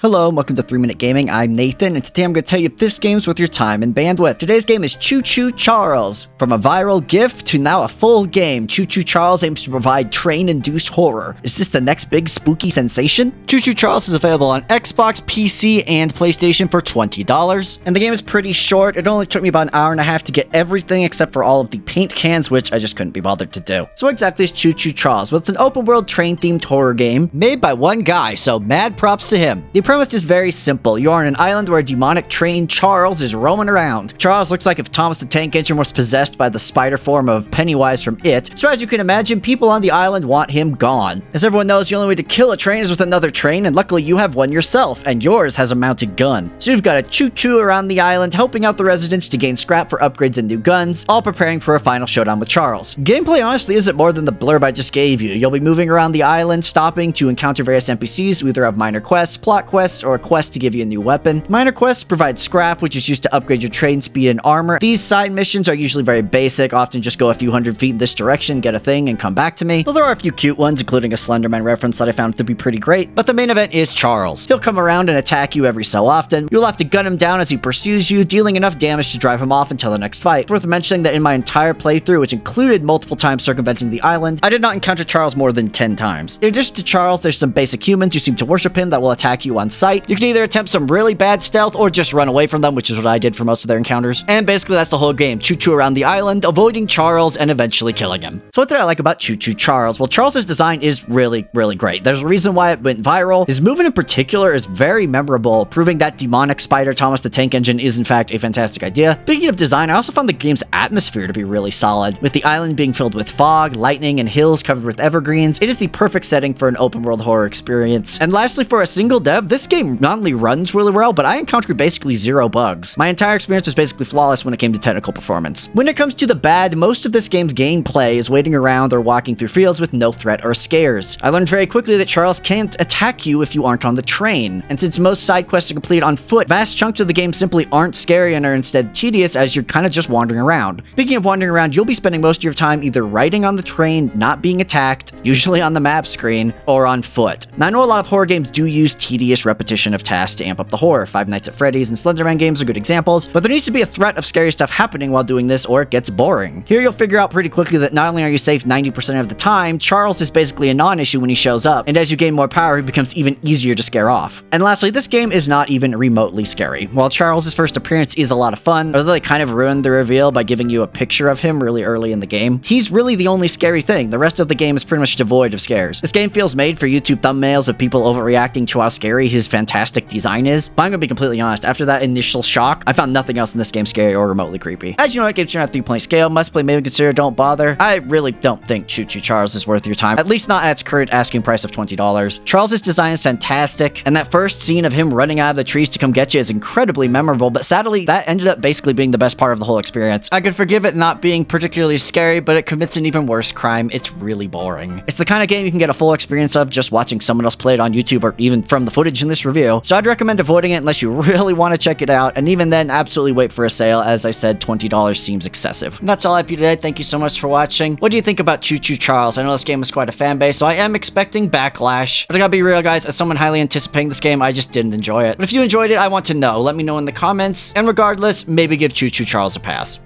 Hello and welcome to 3 Minute Gaming. I'm Nathan, and today I'm going to tell you if this game's worth your time and bandwidth. Today's game is Choo-Choo Charles. From a viral GIF to now a full game, Choo-Choo Charles aims to provide train-induced horror. Is this the next big spooky sensation? Choo-Choo Charles is available on Xbox, PC, and PlayStation for $20. And the game is pretty short. It only took me about an hour and a half to get everything except for all of the paint cans, which I just couldn't be bothered to do. So what exactly is Choo-Choo Charles? Well, it's an open-world train-themed horror game made by one guy, so mad props to him. The premise is very simple. You are on an island where a demonic train Charles is roaming around. Charles looks like if Thomas the Tank Engine was possessed by the spider form of Pennywise from It. So as you can imagine, people on the island want him gone. As everyone knows, the only way to kill a train is with another train, and luckily you have one yourself, and yours has a mounted gun. So you've got to choo-choo around the island, helping out the residents to gain scrap for upgrades and new guns, all preparing for a final showdown with Charles. Gameplay honestly isn't more than the blurb I just gave you. You'll be moving around the island, stopping to encounter various NPCs who either have minor quests, plot quests, or a quest to give you a new weapon. Minor quests provide scrap, which is used to upgrade your train speed and armor. These side missions are usually very basic, often just go a few hundred feet in this direction, get a thing, and come back to me. Though there are a few cute ones, including a Slenderman reference that I found to be pretty great. But the main event is Charles. He'll come around and attack you every so often. You'll have to gun him down as he pursues you, dealing enough damage to drive him off until the next fight. It's worth mentioning that in my entire playthrough, which included multiple times circumventing the island, I did not encounter Charles more than 10 times. In addition to Charles, there's some basic humans who seem to worship him that will attack you on sight. You can either attempt some really bad stealth or just run away from them, which is what I did for most of their encounters. And basically that's the whole game. Choo-choo around the island, avoiding Charles, and eventually killing him. So what did I like about Choo-Choo Charles? Well, Charles's design is really great. There's a reason why it went viral. His movement in particular is very memorable, proving that demonic spider Thomas the Tank Engine is in fact a fantastic idea. Speaking of design, I also found the game's atmosphere to be really solid. With the island being filled with fog, lightning, and hills covered with evergreens, it is the perfect setting for an open world horror experience. And lastly, for a single dev, this game not only runs really well, but I encountered basically zero bugs. My entire experience was basically flawless when it came to technical performance. When it comes to the bad, most of this game's gameplay is waiting around or walking through fields with no threat or scares. I learned very quickly that Charles can't attack you if you aren't on the train, and since most side quests are completed on foot, vast chunks of the game simply aren't scary and are instead tedious as you're kind of just wandering around. Speaking of wandering around, you'll be spending most of your time either riding on the train, not being attacked, usually on the map screen, or on foot. Now I know a lot of horror games do use tedious repetition of tasks to amp up the horror. Five Nights at Freddy's and Slenderman games are good examples, but there needs to be a threat of scary stuff happening while doing this or it gets boring. Here you'll figure out pretty quickly that not only are you safe 90% of the time, Charles is basically a non-issue when he shows up, and as you gain more power, he becomes even easier to scare off. And lastly, this game is not even remotely scary. While Charles' first appearance is a lot of fun, although they kind of ruined the reveal by giving you a picture of him really early in the game, he's really the only scary thing. The rest of the game is pretty much devoid of scares. This game feels made for YouTube thumbnails of people overreacting to how scary his fantastic design is, but I'm gonna be completely honest, after that initial shock, I found nothing else in this game scary or remotely creepy. As you know, it gives you a 3-point scale, must play, maybe consider, don't bother. I really don't think Choo-Choo Charles is worth your time, at least not at its current asking price of $20. Charles's design is fantastic, and that first scene of him running out of the trees to come get you is incredibly memorable, but sadly, that ended up basically being the best part of the whole experience. I could forgive it not being particularly scary, but it commits an even worse crime. It's really boring. It's the kind of game you can get a full experience of just watching someone else play it on YouTube or even from the footage in this review, so I'd recommend avoiding it unless you really want to check it out, and even then, absolutely wait for a sale. As I said, $20 seems excessive. And that's all I have for you today. Thank you so much for watching. What do you think about Choo-Choo Charles? I know this game is quite a fan base, so I am expecting backlash, but I gotta be real, guys, as someone highly anticipating this game, I just didn't enjoy it. But if you enjoyed it, I want to know. Let me know in the comments, and regardless, maybe give Choo-Choo Charles a pass.